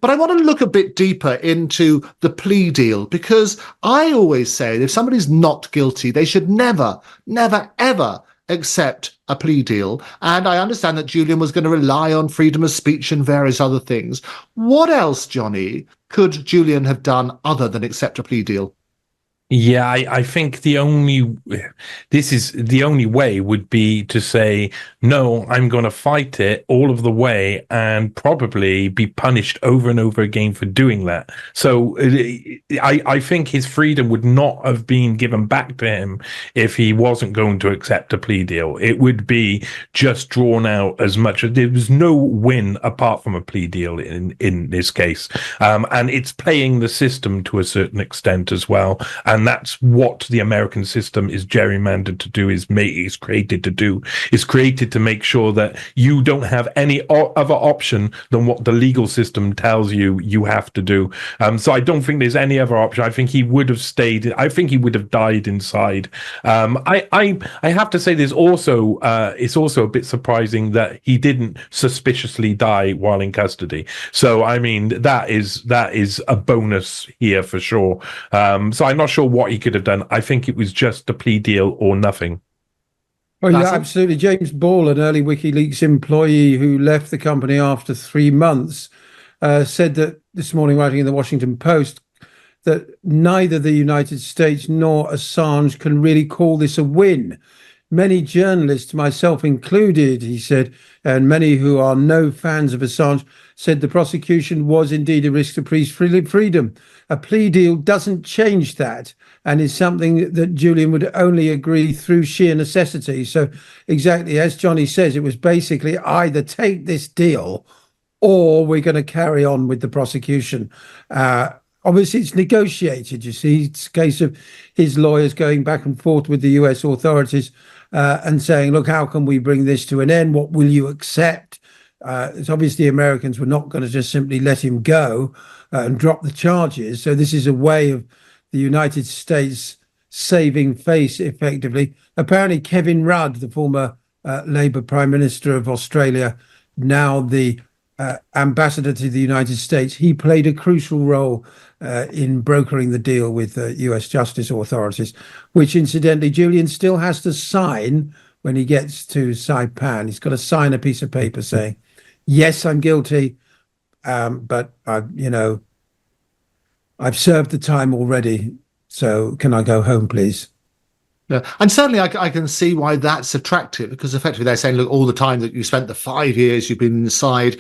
But I want to look a bit deeper into the plea deal, because I always say that if somebody's not guilty, they should never, never, ever accept a plea deal. And I understand that Julian was going to rely on freedom of speech and various other things. What else, Johnny, could Julian have done other than accept a plea deal? Yeah, I think the only way would be to say, no, I'm going to fight it all of the way and probably be punished over and over again for doing that. So I think his freedom would not have been given back to him if he wasn't going to accept a plea deal. It would be just drawn out as much. There was no win apart from a plea deal in this case. And it's playing the system to a certain extent as well. And that's what the American system is gerrymandered to do, is created to do, is created to make sure that you don't have any other option than what the legal system tells you have to do. So I don't think there's any other option. I think he would have stayed. I think he would have died inside. I have to say, there's also it's also a bit surprising that he didn't suspiciously die while in custody. So I mean, that is a bonus here for sure. So I'm not sure what he could have done. I think it was just a plea deal or nothing. Oh, yeah, absolutely. James Ball, an early WikiLeaks employee who left the company after 3 months, said that this morning, writing in the Washington Post, that neither the United States nor Assange can really call this a win. Many journalists, myself included, he said, and many who are no fans of Assange, said the prosecution was indeed a risk to freedom. A plea deal doesn't change that, and is something that Julian would only agree through sheer necessity. So exactly as Johnny says, it was basically either take this deal or we're going to carry on with the prosecution. Obviously, it's negotiated, you see. It's a case of his lawyers going back and forth with the US authorities and saying, look, how can we bring this to an end? What will you accept? It's obviously Americans were not going to just simply let him go and drop the charges. So this is a way of the United States saving face, effectively. Apparently, Kevin Rudd, the former Labour Prime Minister of Australia, now the ambassador to the United States, he played a crucial role in brokering the deal with US justice authorities, which incidentally Julian still has to sign when he gets to Saipan. He's got to sign a piece of paper saying, yes, I'm guilty, but I've served the time already, so can I go home, please? Yeah. And certainly I can see why that's attractive, because effectively they're saying, look, all the time that you spent, the 5 years you've been inside,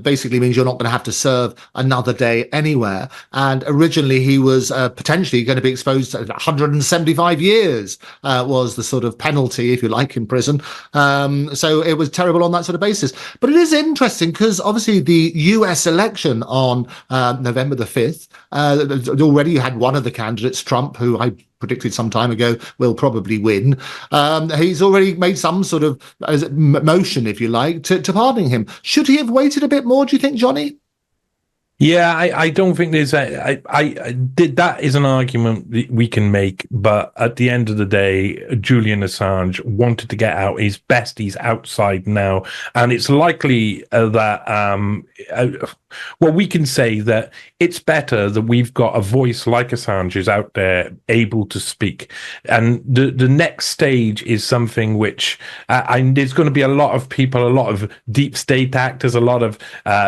basically means you're not going to have to serve another day anywhere. And originally he was potentially going to be exposed to 175 years was the sort of penalty, if you like, in prison. So it was terrible on that sort of basis. But it is interesting because obviously the US election on November the 5th, already you had one of the candidates, Trump, who I predicted some time ago will probably win. He's already made some sort of motion, if you like, to pardoning him. Should he have waited a bit more, do you think, Johnny? Yeah, I don't think there's that is an argument that we can make, but at the end of the day, Julian Assange wanted to get out. He's best he's outside now, and it's likely that well, we can say that it's better that we've got a voice like Assange's out there able to speak. And the next stage is something which there's going to be a lot of people, a lot of deep state actors, a lot of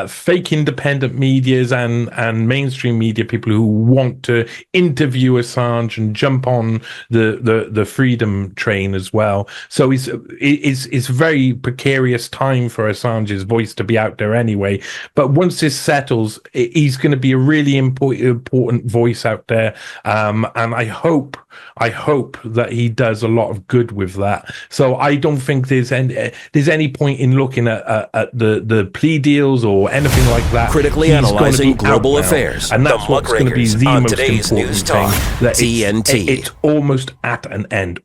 fake independent medias and mainstream media people who want to interview Assange and jump on the freedom train as well. So it's a very precarious time for Assange's voice to be out there anyway. But once this settles, he's going to be a really important voice out there, and I hope that he does a lot of good with that. So I don't think there's any point in looking at the plea deals or anything like that. Critically analyzing global affairs, and that's what's going to be the most important thing. That TNT. It's almost at an end.